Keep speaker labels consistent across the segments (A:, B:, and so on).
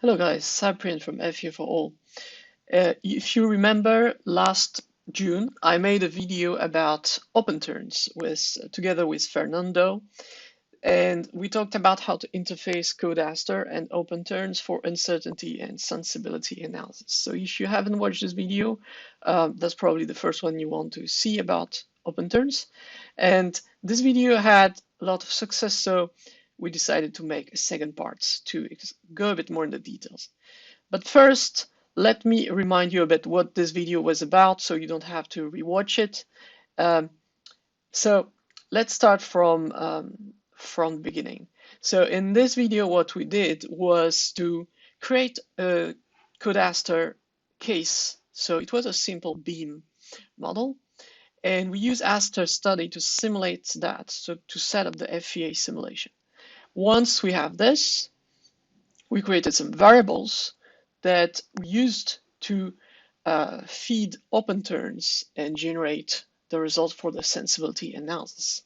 A: Hello guys, Cyprien from FU for All. If you remember, last June I made a video about Openturns together with Fernando, and we talked about how to interface Codaster and Openturns for uncertainty and sensibility analysis. So if you haven't watched this video, that's probably the first one you want to see about Openturns. And this video had a lot of success, so we decided to make a second part to go a bit more into details. But first, let me remind you a bit what this video was about so you don't have to rewatch it. So let's start from the beginning. So in this video, what we did was to create a Codaster case. So it was a simple beam model. And we use Aster study to simulate that, so to set up the FEA simulation. Once we have this, we created some variables that we used to feed Openturns and generate the result for the sensibility analysis.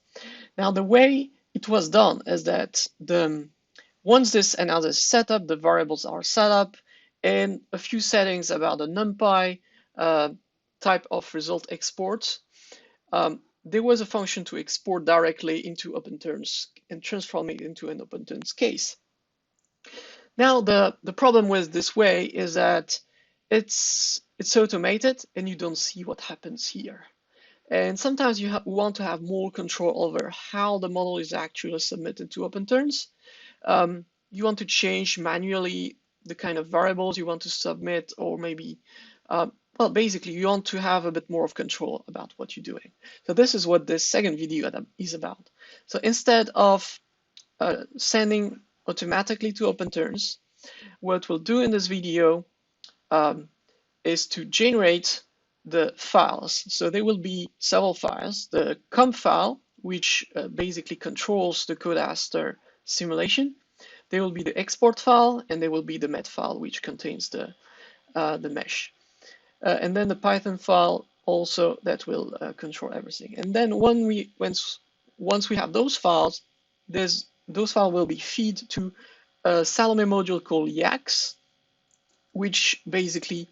A: Now, the way it was done is that once this analysis is set up, the variables are set up, and a few settings about the NumPy type of result export. There was a function to export directly into Openturns and transform it into an Openturns case. Now, the problem with this way is that it's automated and you don't see what happens here. And sometimes you want to have more control over how the model is actually submitted to Openturns. You want to change manually the kind of variables you want to submit, or maybe well, basically, you want to have a bit more of control about what you're doing. So this is what this second video is about. So instead of sending automatically to Openturns, what we'll do in this video is to generate the files. So there will be several files. The comp file, which basically controls the Codaster simulation. There will be the export file, and there will be the met file, which contains the mesh. And then the Python file also that will control everything. And then once we have those files, those files will be fed to a Salome module called YACS, which basically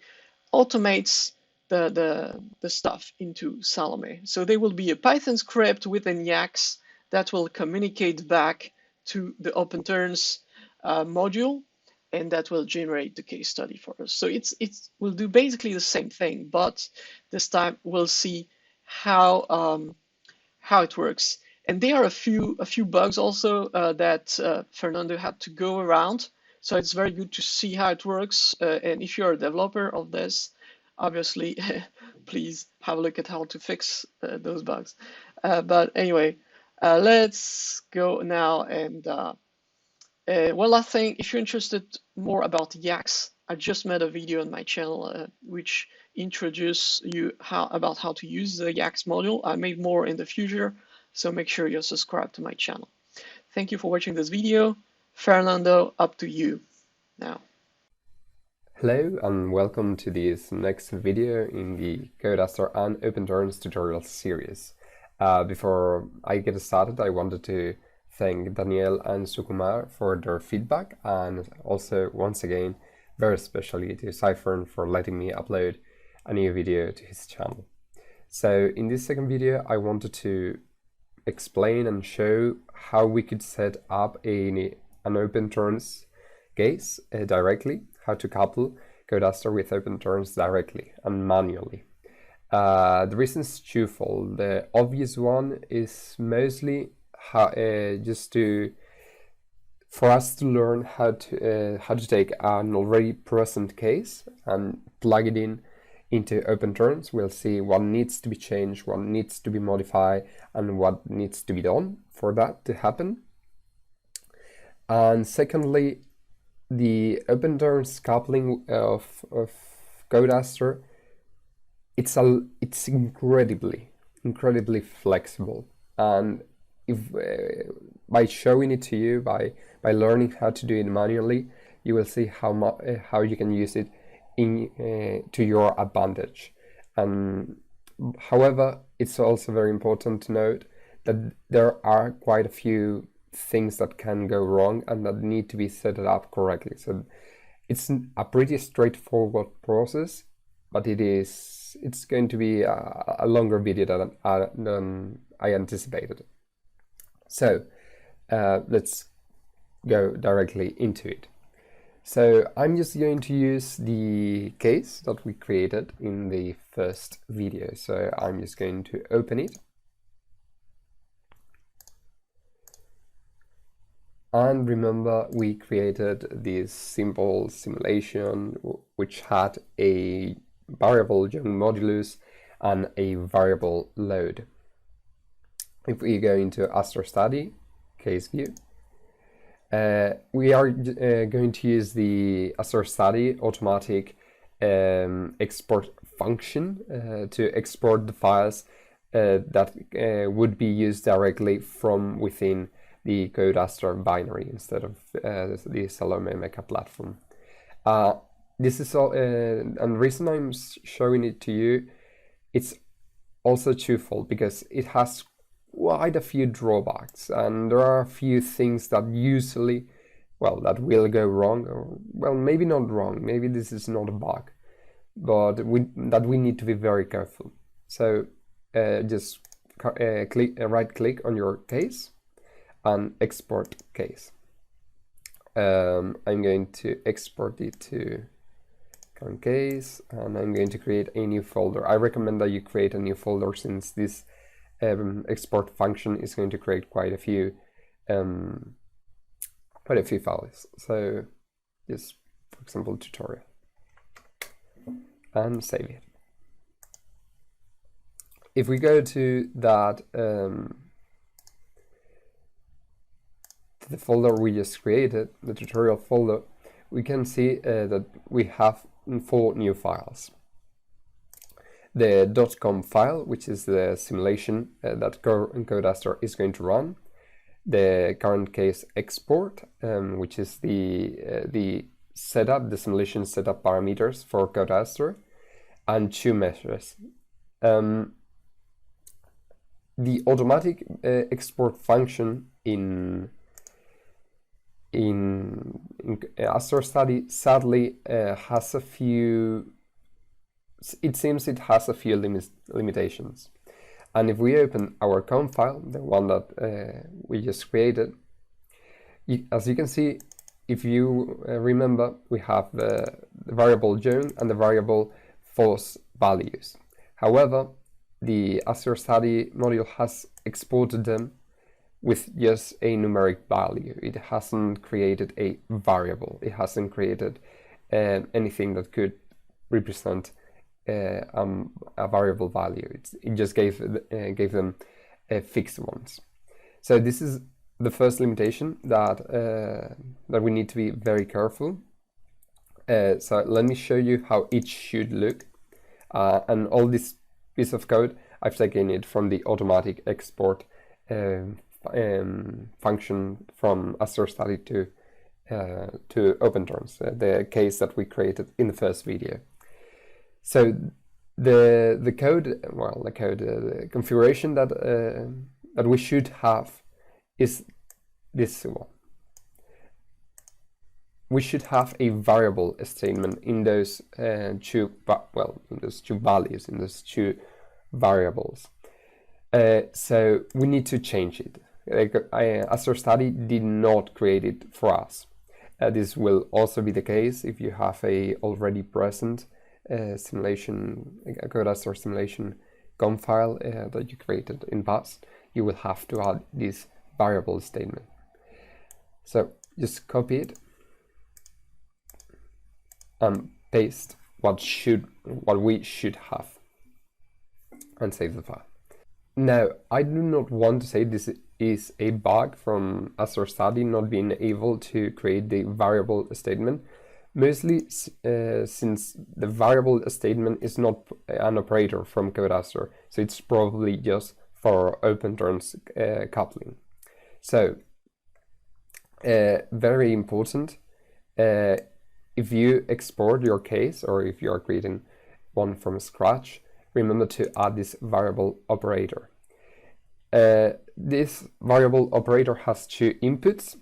A: automates the stuff into Salome. So there will be a Python script within YACS that will communicate back to the Openturns module, and that will generate the case study for us. So it will do basically the same thing, but this time we'll see how it works. And there are a few bugs also that Fernando had to go around. So it's very good to see how it works. And if you're a developer of this, obviously, please have a look at how to fix those bugs. But anyway, let's go now and one last thing, if you're interested more about YACS, I just made a video on my channel which introduces you about how to use the YACS module. I made more in the future, so make sure you're subscribed to my channel. Thank you for watching this video. Fernando, up to you now.
B: Hello and welcome to this next video in the Codaster and Openturns tutorial series. Before I get started, I wanted to thank Daniel and Sukumar for their feedback, and also once again very especially to Cyprien for letting me upload a new video to his channel. So in this second video I wanted to explain and show how we could set up an Openturns case directly, how to couple Codaster with Openturns directly and manually. The reason is twofold. The obvious one is mostly for us to learn how to take an already present case and plug it into Openturns. We'll see what needs to be changed, what needs to be modified, and what needs to be done for that to happen. And secondly, the Openturns coupling of Codaster, it's incredibly flexible, and by showing it to you, by learning how to do it manually, you will see how you can use it to your advantage. However, it's also very important to note that there are quite a few things that can go wrong and that need to be set up correctly. So It's a pretty straightforward process, but it's going to be a longer video than I anticipated. So let's go directly into it. So I'm just going to use the case that we created in the first video. So I'm just going to open it. And remember, we created this simple simulation which had a variable young modulus and a variable load. If we go into Astor Study, case view, we are going to use the Astor Study automatic export function to export the files that would be used directly from within the Codastor binary instead of the Salome Mecha platform. This is all, and the reason I'm showing it to you, it's also twofold, because it has quite a few drawbacks, and there are a few things that usually, well, that will go wrong, or, well, maybe not wrong, maybe this is not a bug, but that we need to be very careful. So just right click on your case and export case. I'm going to export it to current case, and I'm going to create a new folder. I recommend that you create a new folder, since this export function is going to create quite a few files. So just, for example, tutorial, and save it. If we go to that the folder we just created, the tutorial folder, we can see that we have 4 new files. The .com file, which is the simulation that Codastor is going to run. The current case export, which is the setup, the simulation setup parameters for Codastor, and 2 measures. The automatic export function in Astor Study sadly has a few, it seems it has a few limitations. And if we open our com file, the one that we just created, as you can see, if you remember, we have the variable young and the variable false values. However, the Astor Study module has exported them with just a numeric value. It hasn't created a variable. It hasn't created anything that could represent a variable value. It just gave them fixed ones. So this is the first limitation that we need to be very careful. So let me show you how it should look. And all this piece of code, I've taken it from the automatic export function from Astor Study to Openturns, the case that we created in the first video. So the code, well, the configuration that we should have is this one. We should have a variable statement in those two values, in those 2 variables. So we need to change it. Astor Study did not create it for us. This will also be the case if you have a already present simulation, a Codastor simulation com file that you created in past. You will have to add this variable statement. So just copy it and paste what we should have, and save the file. Now, I do not want to say this is a bug from Astor Study not being able to create the variable statement, mostly since the variable statement is not an operator from Codastor, so it's probably just for Openturns coupling. So, very important, if you export your case, or if you are creating one from scratch, remember to add this variable operator. This variable operator has 2 inputs.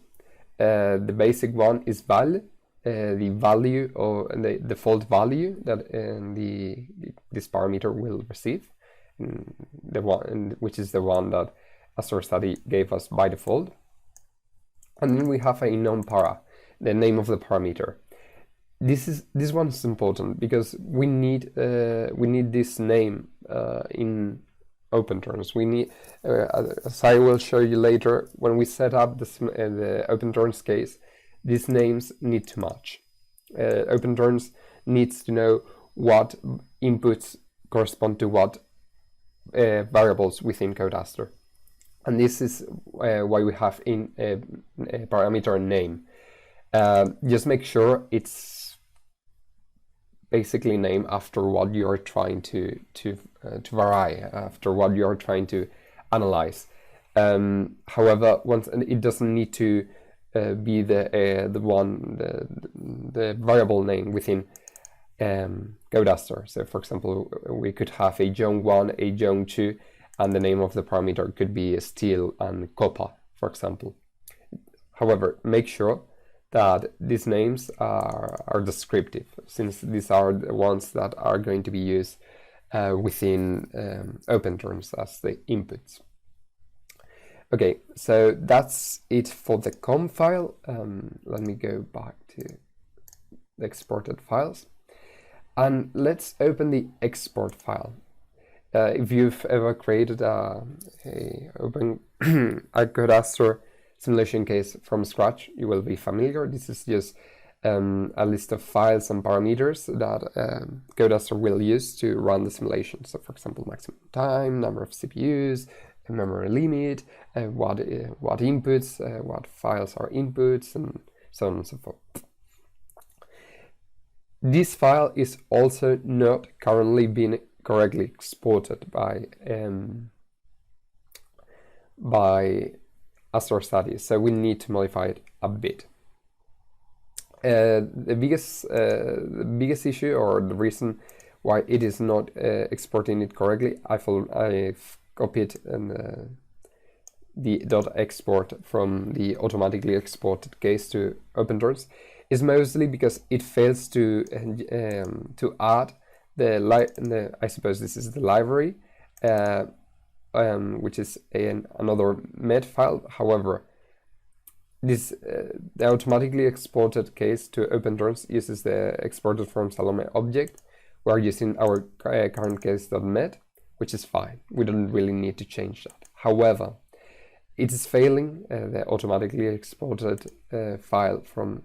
B: The basic one is val, the value or the default value that this parameter will receive, which is the one that Astor Study gave us by default. And then we have a non-para, the name of the parameter. This one is important because we need this name in Openturns. We need, as I will show you later, when we set up the Openturns case, these names need to match. Openturns needs to know what inputs correspond to what variables within Codeaster. And this is why we have in a parameter name. Just make sure it's basically named after what you are trying to vary, after what you are trying to analyze. However, it doesn't need to be the variable name within Codeaster. So, for example, we could have a Young1, a Young2, and the name of the parameter could be steel and copper, for example. However, make sure that these names are descriptive, since these are the ones that are going to be used within Openturns as the inputs. Okay, so that's it for the COM file. Let me go back to the exported files. And let's open the export file. If you've ever created a Codeaster simulation case from scratch, you will be familiar. This is just a list of files and parameters that Codeaster will use to run the simulation. So, for example, maximum time, number of CPUs, memory limit, what inputs, what files are inputs, and so on and so forth. This file is also not currently being correctly exported by Astor Study, so we need to modify it a bit. The biggest issue, or the reason why it is not exporting it correctly, I've copied the .export from the automatically exported case to Openturns, is mostly because it fails to add I suppose this is the library, which is another MED file. However, this the automatically exported case to Openturns uses the exported from Salome object. We are using our current case.met, which is fine. We don't really need to change that. However, it is failing the automatically exported file from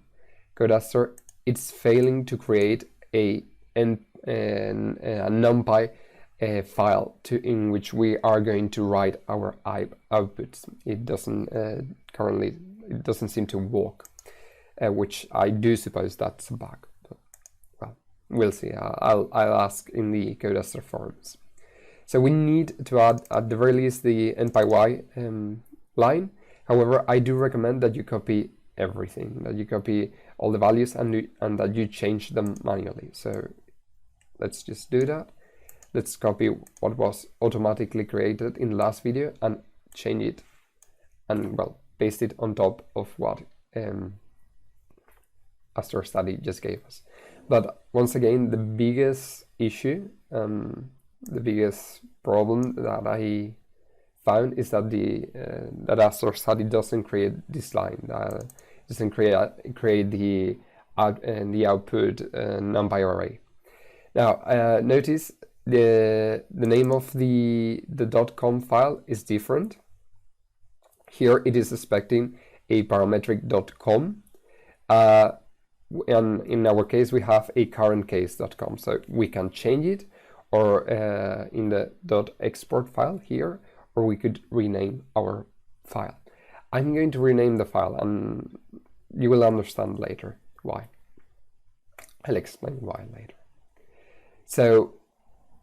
B: Codeaster. It's failing to create a NumPy file in which we are going to write our outputs. It doesn't currently. It doesn't seem to work, which I do suppose that's a bug. But, well, we'll see. I'll ask in the Codeaster forums. So we need to add at the very least the NPY line. However, I do recommend that you copy everything, that you copy all the values and that you change them manually. So let's just do that. Let's copy what was automatically created in the last video and change it, and well, paste it on top of what Astor Study just gave us. But once again, the biggest issue, the biggest problem that I found is that that Astor Study doesn't create this line, doesn't create the output NumPy array. Now notice the name of the .com file is different. Here it is expecting a parametric.com, and in our case we have a current case.com, so we can change it, or in the .export file here, or we could rename our file. I'm going to rename the file, and you will understand later why. I'll explain why later. So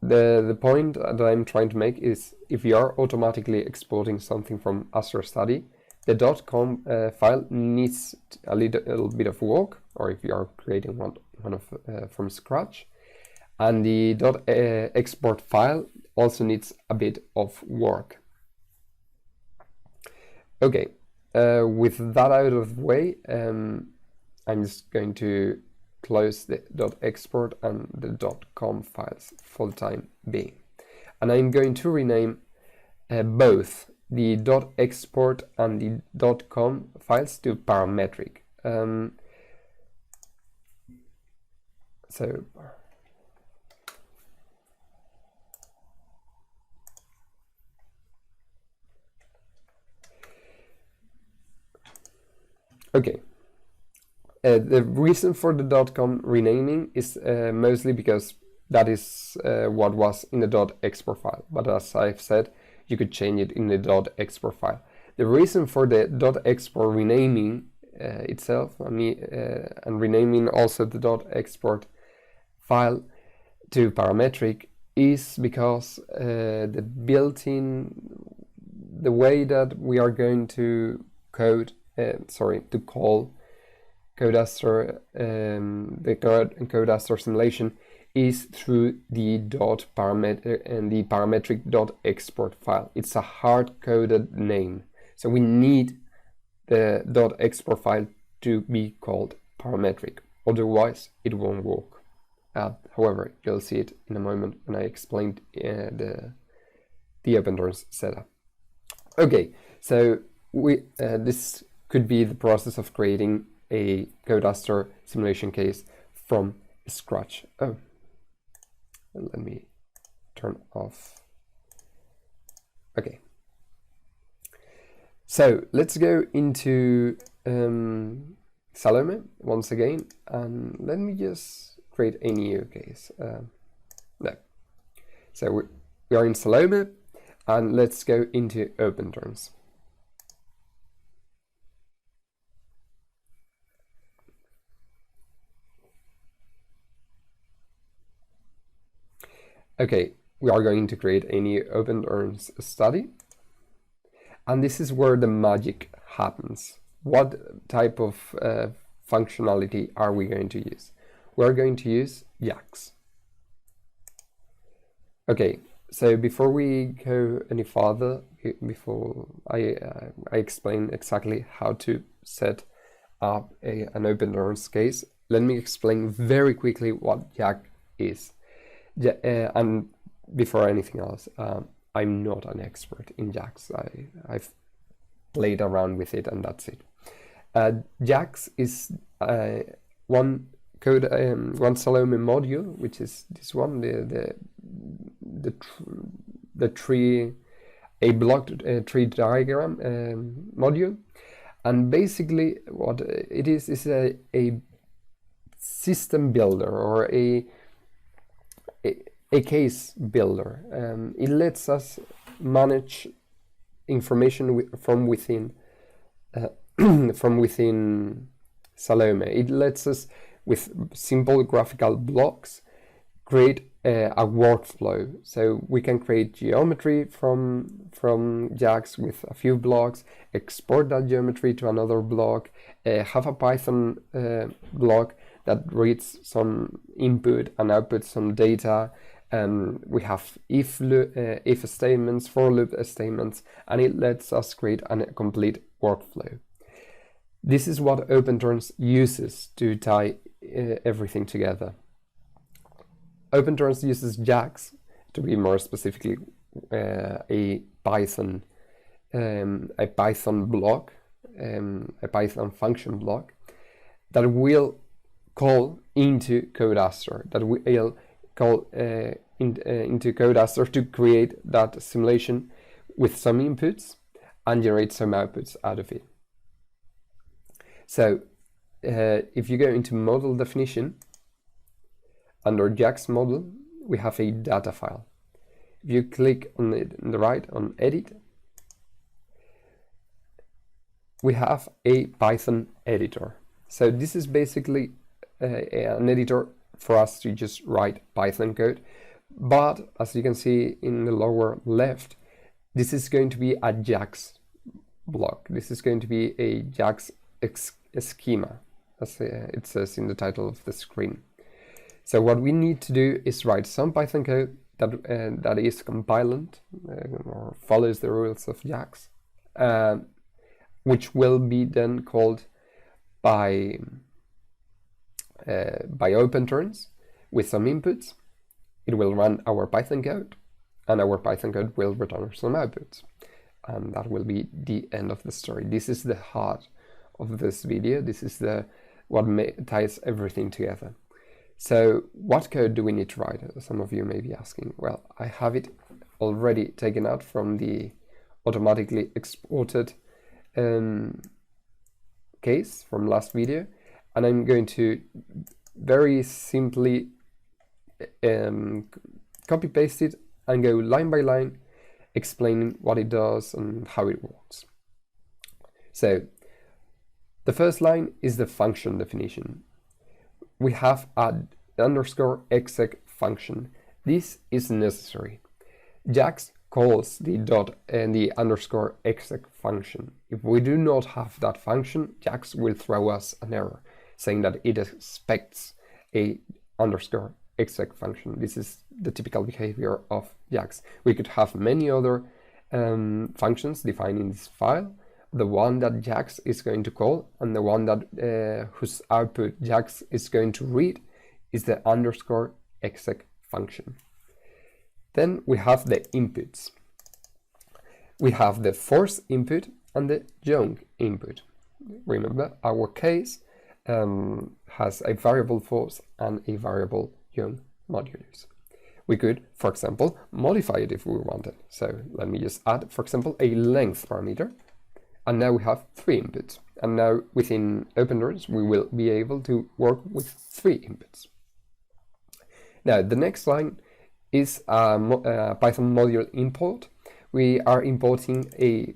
B: the point that I'm trying to make is, if you are automatically exporting something from Astor Study, the .com file needs a little bit of work, or if you are creating one from scratch, and the .export file also needs a bit of work. Okay, with that out of the way, I'm I'm just going to close the .export and the .com files for the time being. And I'm going to rename both the .export and the .com files to parametric. Okay. The reason for the .com renaming is mostly because that is what was in the .export file. But as I've said, you could change it in the .export file. The reason for the .export renaming itself, and renaming also the .export file to parametric, is because the way that we are going to code, to call Codeaster, the Codeaster simulation is through the parametric.export file. It's a hard-coded name, so we need the .export file to be called parametric. Otherwise, it won't work. However, you'll see it in a moment when I explained the Openturns setup. Okay, so this could be the process of creating a Codeaster simulation case from scratch. Oh, let me turn off. Okay. So let's go into Salome once again, and let me just create a new case. No. So we are in Salome, and let's go into Openturns. Okay, we are going to create a new Openturns study, and this is where the magic happens. What type of functionality are we going to use? We're going to use YACS. Okay, so before we go any further, before I explain exactly how to set up an Openturns case, let me explain very quickly what YACS is. And before anything else, I'm not an expert in YACS. I've played around with it, and that's it. YACS is one Salome module, which is this one, a block tree diagram module, and basically what it is a system builder, or a case builder. It lets us manage information from within Salome. It lets us, with simple graphical blocks, create a workflow. So we can create geometry from YACS with a few blocks, export that geometry to another block, have a Python block that reads some input and outputs some data. We have if statements, for loop statements, and it lets us create a complete workflow. This is what Openturns uses to tie everything together. Openturns uses YACS, to be more specifically a Python block, a Python function block that will call into Codeaster, that will call into Codeaster to create that simulation with some inputs and generate some outputs out of it. So if you go into model definition, under YACS model, we have a data file. If you click on the right on edit, we have a Python editor. So this is basically an editor for us to just write Python code. But as you can see in the lower left, this is going to be a YACS block. This is going to be a YACS schema, as it says in the title of the screen. So what we need to do is write some Python code that is compliant or follows the rules of YACS, which will be then called by by Openturns with some inputs. It will run our Python code, and our Python code will return some outputs. And that will be the end of the story. This is the heart of this video. This is what ties everything together. So what code do we need to write? Some of you may be asking. Well, I have it already taken out from the automatically exported case from last video, and I'm going to very simply copy paste it and go line by line explaining what it does and how it works. So the first line is the function definition. We have an _exec function. This is necessary. YACS calls the dot and the _exec function. If we do not have that function, YACS will throw us an error saying that it expects a _exec function. This is the typical behavior of YACS. We could have many other functions defined in this file. The one that YACS is going to call and the one that whose output YACS is going to read is the _exec function. Then we have the inputs. We have the force input and the young input. Remember, our case has a variable force and a variable young modulus. We could, for example, modify it if we wanted. So let me just add, for example, a length parameter. And now we have 3 inputs. And now within Openturns, we will be able to work with 3 inputs. Now, the next line is a Python module import. We are importing a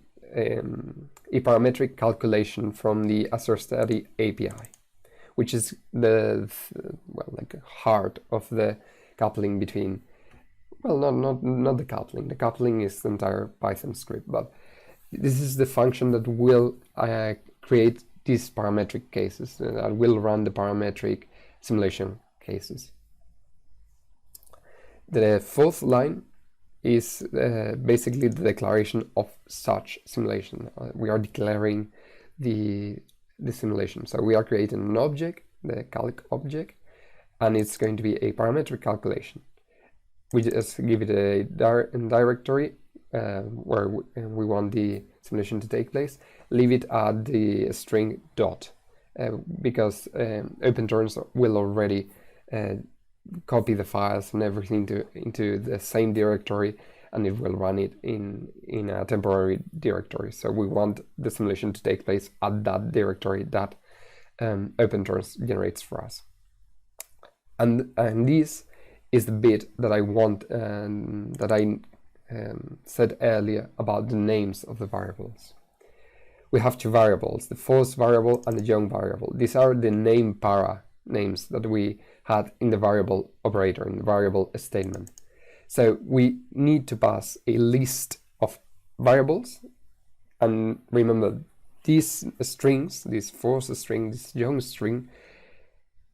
B: parametric calculation from the Azure Study API, which is the heart of the coupling between, well, not the coupling. The coupling is the entire Python script, but this is the function that will create these parametric cases, that will run the parametric simulation cases. The fourth line is basically the declaration of such simulation. We are declaring the simulation. So we are creating an object, the calc object, and it's going to be a parametric calculation. We just give it a directory where we want the simulation to take place. Leave it at the string dot because Openturns will already copy the files and everything into the same directory, and it will run it in a temporary directory. So we want the simulation to take place at that directory that Openturns generates for us. And this is the bit that I want, that I said earlier about the names of the variables. We have 2 variables, the force variable and the young variable. These are the name para names that we had in the variable operator, in the variable statement. So we need to pass a list of variables, and remember these strings, this force string, this young string,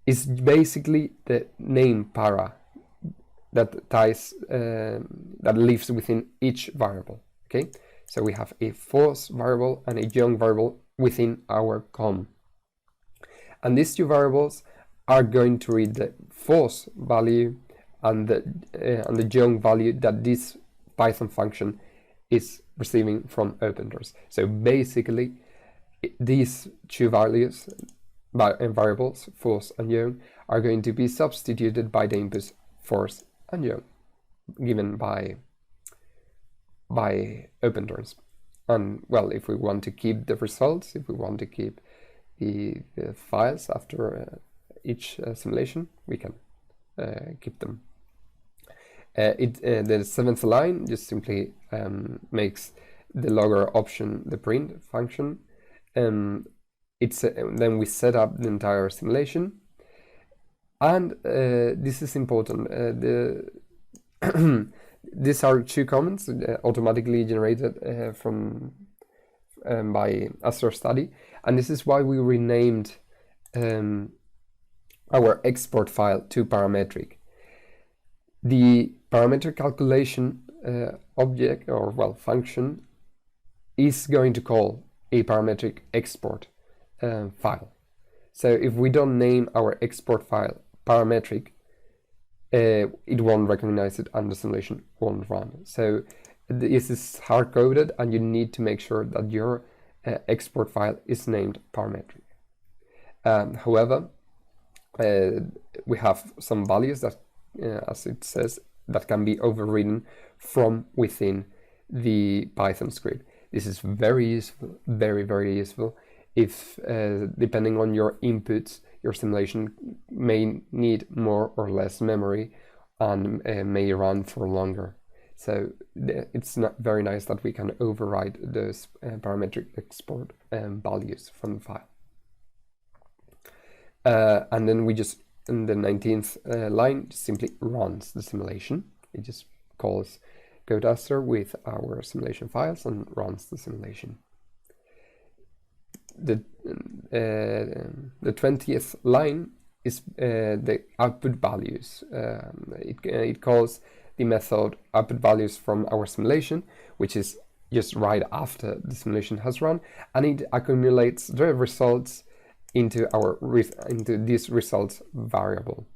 B: is basically the name para that ties that lives within each variable. Okay, so we have a force variable and a young variable within our com, and these 2 variables are going to read the force value and the young value that this Python function is receiving from Openturns. So basically, these 2 values, variables, force and young, are going to be substituted by the inputs force and young, given by Openturns. And well, if we want to keep the results, if we want to keep the files after each simulation, we can keep them. The 7th line just simply makes the logger option the print function. Then we set up the entire simulation, and this is important. These are 2 comments automatically generated by Azure Study, and this is why we renamed our export file to parametric. The parametric calculation object, or well, function, is going to call a parametric export file. So if we don't name our export file parametric, it won't recognize it and the simulation won't run. So this is hard-coded, and you need to make sure that your export file is named parametric. However, we have some values that, as it says, that can be overridden from within the Python script. This is very useful, very, very useful. If, depending on your inputs, your simulation may need more or less memory and may run for longer. So it's not very nice that we can override those parametric export values from the file. And then we just, in the 19th line, simply runs the simulation. It just calls Codeaster with our simulation files and runs the simulation. The 20th line is the output values. It calls the method output values from our simulation, which is just right after the simulation has run, and it accumulates the results into this results variable.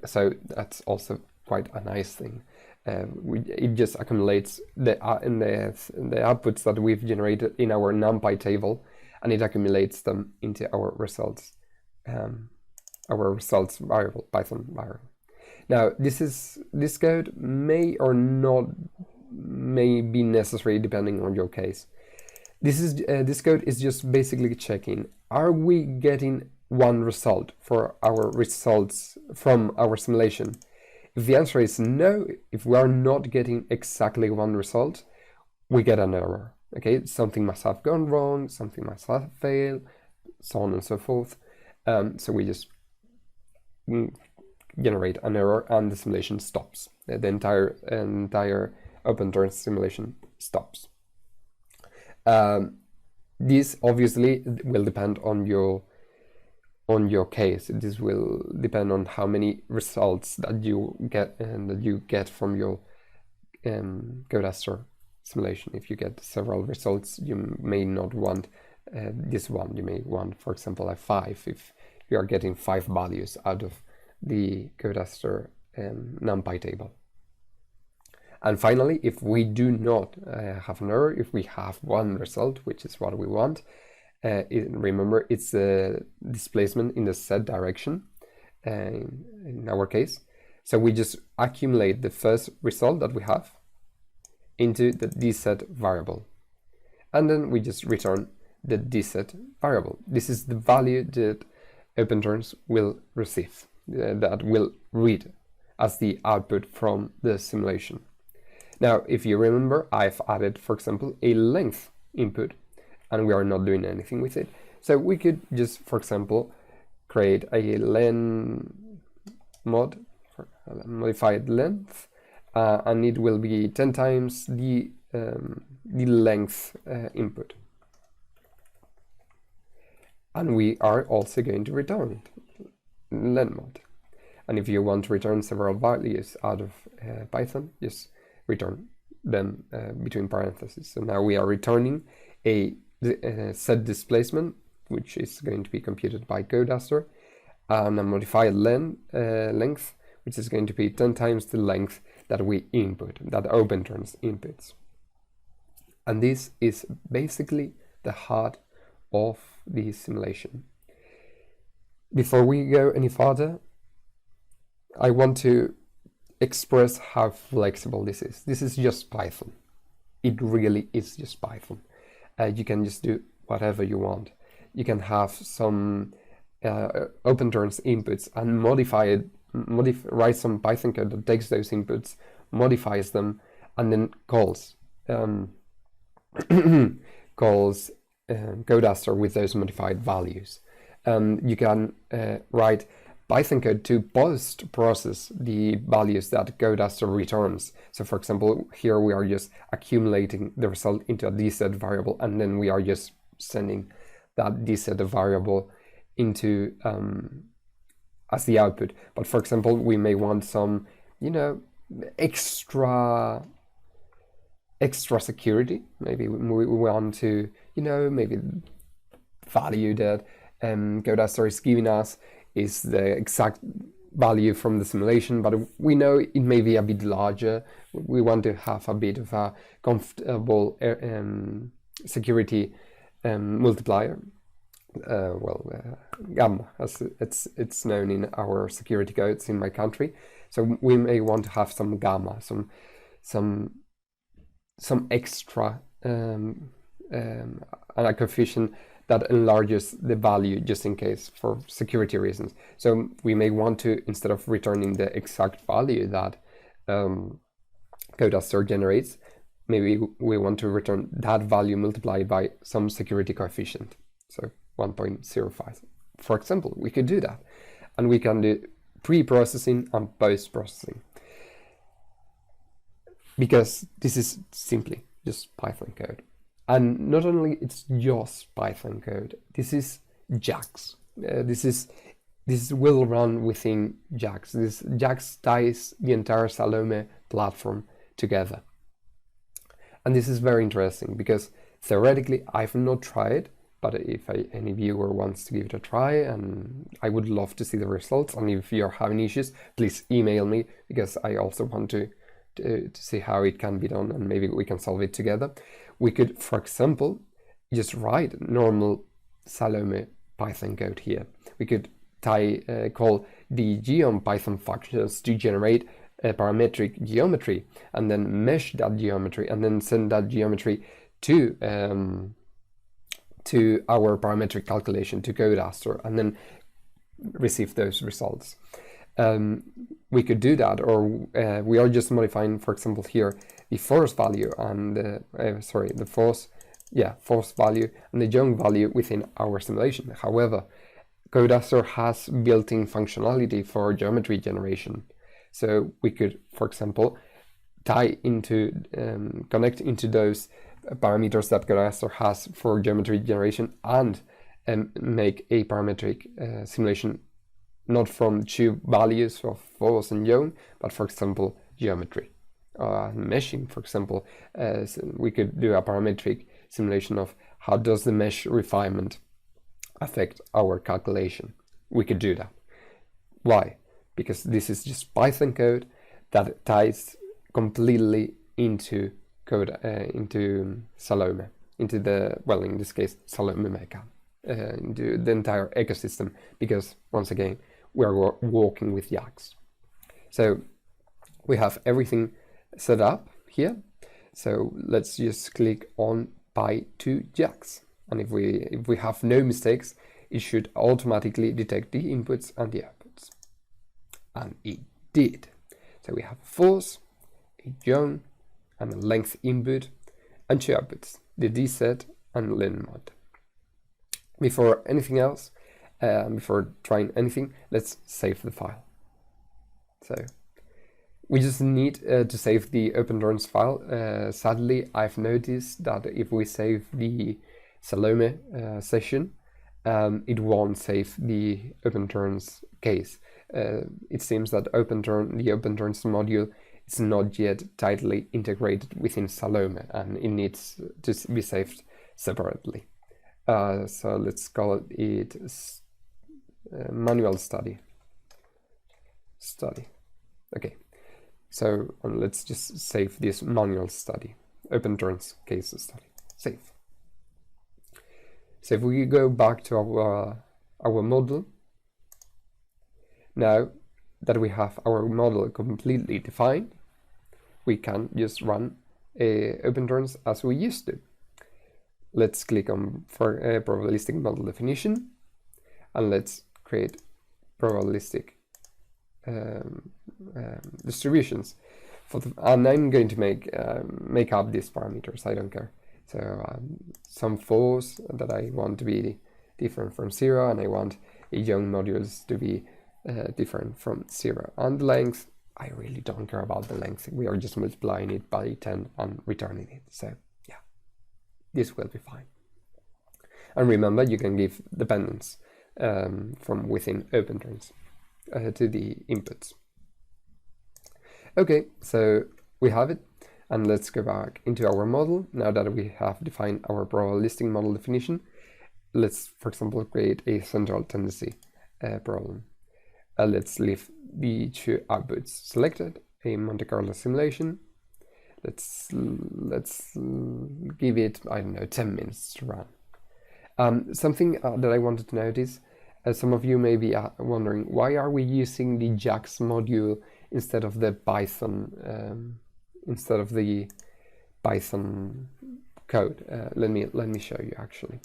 B: So that's also quite a nice thing. It just accumulates the outputs that we've generated in our NumPy table, and it accumulates them into our results variable, Python variable. Now, this code may or may be necessary depending on your case. This code is just basically checking: are we getting one result for our results from our simulation? If the answer is no, if we are not getting exactly one result, we get an error. Okay, something must have gone wrong, something must have failed, so on and so forth. So we just generate an error, and the simulation stops. The entire Openturns simulation stops. This obviously will depend on your case. This will depend on how many results that you get from your Codeaster simulation. If you get several results, you may not want this one. You may want, for example, a 5 if you are getting 5 values out of the Codeaster NumPy table. And finally, if we do not have an error, if we have one result, which is what we want, remember, it's a displacement in the Z direction in our case. So we just accumulate the first result that we have into the dz variable, and then we just return the dz variable. This is the value that Openturns will receive, that will read as the output from the simulation. Now, if you remember, I've added, for example, a length input, and we are not doing anything with it. So we could just, for example, create a len mod, modified length, and it will be 10 times the length input. And we are also going to return it, len mod. And if you want to return several values out of Python, just return them between parentheses. So now we are returning a set displacement, which is going to be computed by Codeaster, and a modified length, which is going to be 10 times the length that we input, that Openturns inputs. And this is basically the heart of the simulation. Before we go any further, I want to express how flexible this is. This is just Python. It really is just Python. You can just do whatever you want. You can have some Openturns inputs and write some Python code that takes those inputs, modifies them, and then calls Codeaster with those modified values. You can write Python code to post-process the values that Codeaster returns. So for example, here we are just accumulating the result into a dz variable, and then we are just sending that dz variable into as the output. But for example, we may want some, extra security. Maybe we want to, maybe value that Codaster is giving us is the exact value from the simulation, but we know it may be a bit larger. We want to have a bit of a comfortable security multiplier. Gamma, as it's known in our security codes in my country. So we may want to have some gamma, some extra and a coefficient that enlarges the value just in case for security reasons. So we may want to, instead of returning the exact value that Codaster generates, maybe we want to return that value multiplied by some security coefficient. So 1.05. For example, we could do that. And we can do pre-processing and post-processing. Because this is simply just Python code. And not only it's just Python code, this is YACS. This will run within YACS. This YACS ties the entire Salome platform together. And this is very interesting because theoretically I've not tried, but if any viewer wants to give it a try, and I would love to see the results, and if you're having issues, please email me, because I also want to see how it can be done, and maybe we can solve it together. We could, for example, just write normal Salome Python code here. We could call the geom Python functions to generate a parametric geometry, and then mesh that geometry, and then send that geometry to our parametric calculation, to Codaster, and then receive those results. We could do that, or we are just modifying, for example, here the force value and the force value and the young value within our simulation. However, Codaster has built-in functionality for geometry generation, so we could, for example, connect into those parameters that Codaster has for geometry generation and make a parametric simulation not from two values of force and yaw, but for example geometry. Meshing, for example, we could do a parametric simulation of how does the mesh refinement affect our calculation. We could do that. Why? Because this is just Python code that ties completely into into Salome, into the, well, in this case, Salome Mecha, into the entire ecosystem, because once again, we are working with YACS. So we have everything set up here. So let's just click on Py to YACS. And if we have no mistakes, it should automatically detect the inputs and the outputs. And it did. So we have force, a yaw, and a length input, and two outputs, the dz and len mod. Before anything else, before trying anything, let's save the file. So we just need to save the Openturns file. Sadly, I've noticed that if we save the Salome session, it won't save the Openturns case. It seems that the Openturns module is not yet tightly integrated within Salome, and it needs to be saved separately. So let's call it manual study. Okay, so let's just save this manual study, Openturns case study. Save. So if we go back to our model, now that we have our model completely defined, we can just run Openturns as we used to. Let's click on for a probabilistic model definition, and let's create probabilistic distributions. And I'm going to make up these parameters. I don't care. So some force that I want to be different from 0, and I want a young modules to be different from 0. And the length, I really don't care about the length. We are just multiplying it by 10 and returning it. So yeah, this will be fine. And remember, you can give dependence from within Openturns to the inputs. Okay, so we have it, and let's go back into our model. Now that we have defined our probabilistic model definition, let's, for example, create a central tendency problem. Let's leave the two outputs selected, a Monte Carlo simulation. Let's give it, I don't know, 10 minutes to run. Something that I wanted to notice, some of you may be wondering, why are we using the YACS module instead of the Python code? Let me show you actually.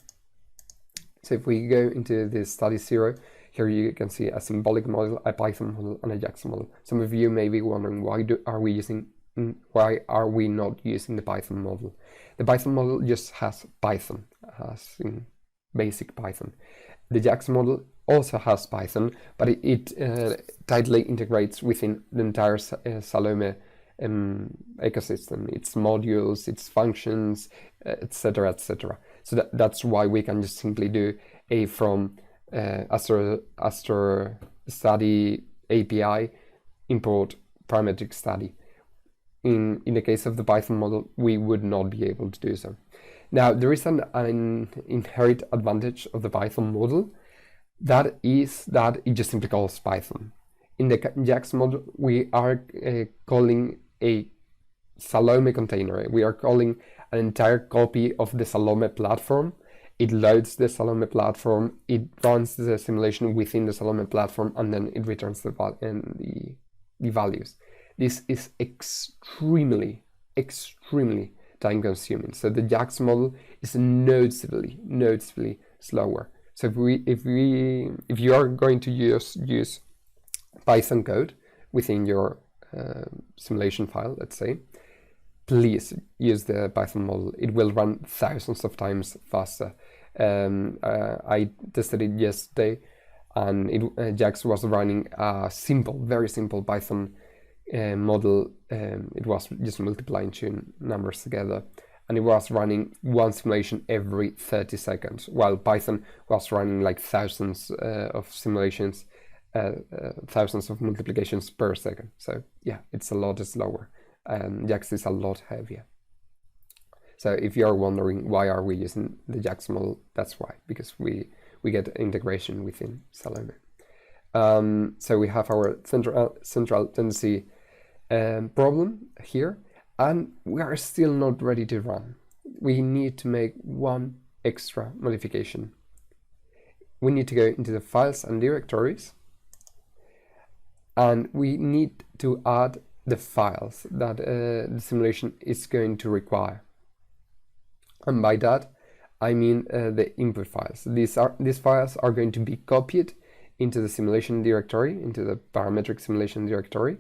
B: So if we go into the study 0, here you can see a symbolic model, a Python model, and a YACS model. Some of you may be wondering, why are we not using the Python model? The Python model just has Python, as in basic Python. The YACS model also has Python, but it tightly integrates within the entire Salome ecosystem, its modules, its functions, etc., etc. So that's why we can just simply do a from Astro study API import parametric study. In the case of the Python model, we would not be able to do so. Now, there is an inherent advantage of the Python model. That is that it just simply calls Python. In the YACS model, we are calling a Salome container. We are calling an entire copy of the Salome platform. It loads the Salome platform, it runs the simulation within the Salome platform, and then it returns the values. This is extremely time consuming. So the YACS model is noticeably slower. So if you are going to use Python code within your simulation file, let's say, please use the Python model. It will run thousands of times faster. I tested it yesterday, and YACS was running a very simple Python model. It was just multiplying two numbers together, and it was running one simulation every 30 seconds, while Python was running like thousands of simulations, thousands of multiplications per second. So yeah, it's a lot slower. YACS is a lot heavier. So if you are wondering why are we using the YACS model, that's why, because we get integration within Salome. So we have our central tendency problem here, and we are still not ready to run. We need to make one extra modification. We need to go into the files and directories, and we need to add the files that the simulation is going to require. And by that, I mean the input files. These files are going to be copied into the simulation directory, into the parametric simulation directory,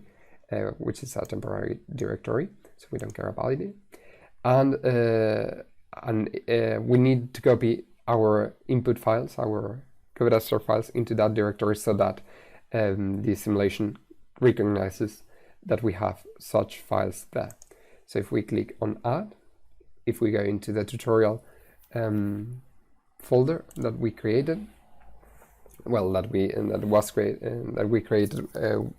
B: which is a temporary directory, so we don't care about it. And we need to copy our input files, our code files, into that directory so that the simulation recognizes that we have such files there. So if we click on Add, if we go into the tutorial folder that we created, well, that we created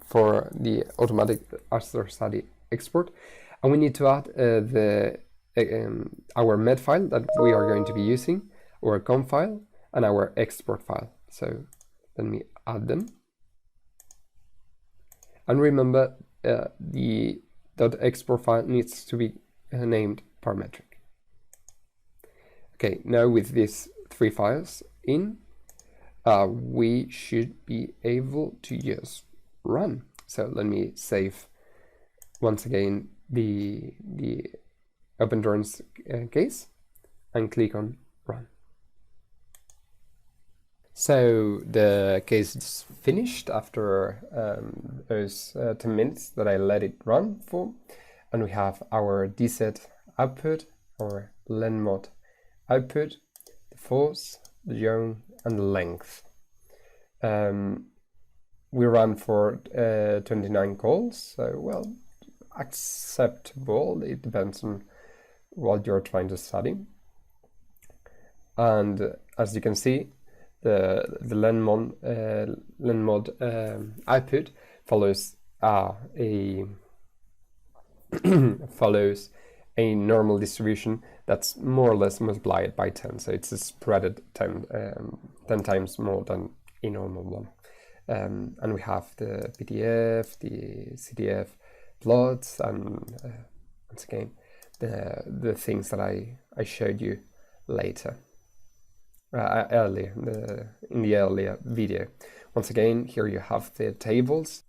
B: for the automatic Astro study export, and we need to add our med file that we are going to be using, our com file, and our export file. So let me add them. And remember, the .export file needs to be named parametric. Okay, now with these three files in, we should be able to just run. So let me save once again the Openturns case and click on run. So the case is finished after those 10 minutes that I let it run for, and we have our dz output, our lenmod output, the force, the yaw, and the length. We ran for 29 calls, so well, acceptable. It depends on what you're trying to study. And as you can see, the lenmod output follows a normal distribution that's more or less multiplied by 10. So it's spread 10 times more than a normal one. And we have the PDF, the CDF plots, and once again, the things that I showed you later, earlier, in the earlier video. Once again, here you have the tables.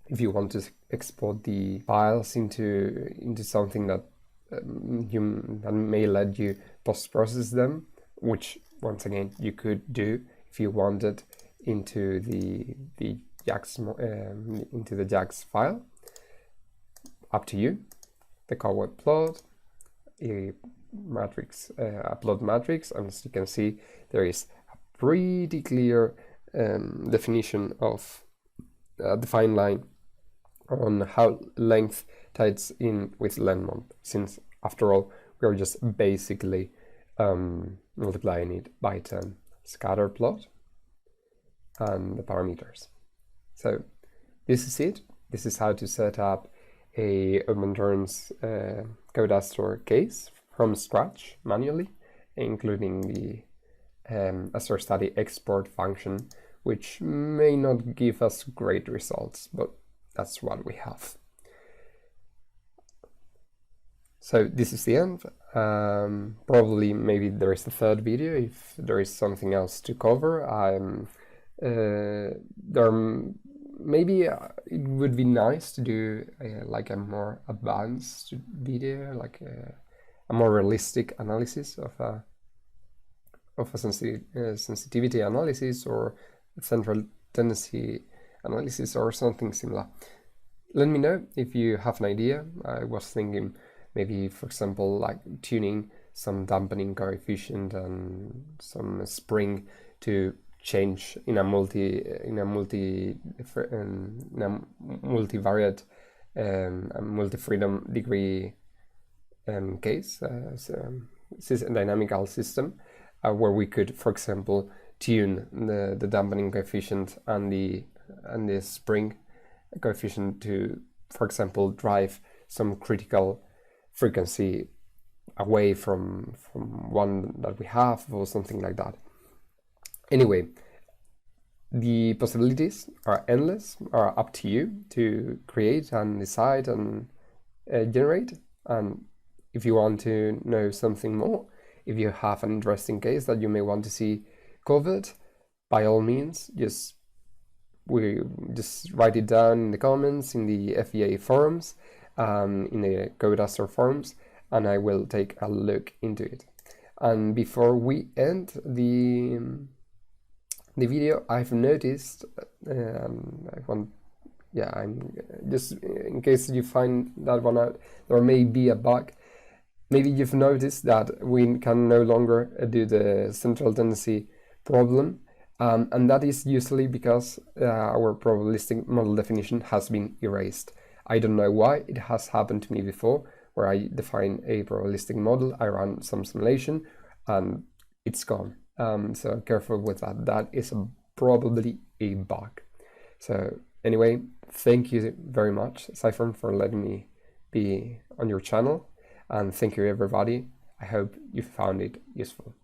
B: If you want to export the files into something that that may let you post-process them, which once again you could do if you wanted into the YACS file. Up to you. The coward plot, a matrix, a plot matrix, and as you can see, there is a pretty clear definition of the fine line on how length ties in with length, since after all we are just basically multiplying it by 10. Scatter plot and the parameters. So this is it. This is how to set up a Openturns Codastore case from scratch manually, including the Astor Study export function, which may not give us great results, but that's what we have. So this is the end. Probably maybe there is a third video if there is something else to cover. Maybe it would be nice to do like a more advanced video, like a more realistic analysis of a sensitivity analysis or central tendency analysis or something similar. Let me know if you have an idea. I was thinking maybe, for example, like tuning some dampening coefficient and some spring to change in a multivariate multi-freedom degree case, dynamical system, where we could, for example, tune the dampening coefficient and the spring coefficient to, for example, drive some critical frequency away from one that we have or something like that. Anyway, the possibilities are endless, are up to you to create and decide and generate. And if you want to know something more, if you have an interesting case that you may want to see covered, by all means, just write it down in the comments, in the FEA forums, in the Codastore forums, and I will take a look into it. And before we end the video, I've noticed, I'm just in case you find that one out, there may be a bug. Maybe you've noticed that we can no longer do the central tendency problem, and that is usually because our probabilistic model definition has been erased. I don't know why. It has happened to me before, where I define a probabilistic model, I run some simulation, and it's gone. So careful with that. That is probably a bug. So anyway, thank you very much, Cyprien, for letting me be on your channel. And thank you, everybody. I hope you found it useful.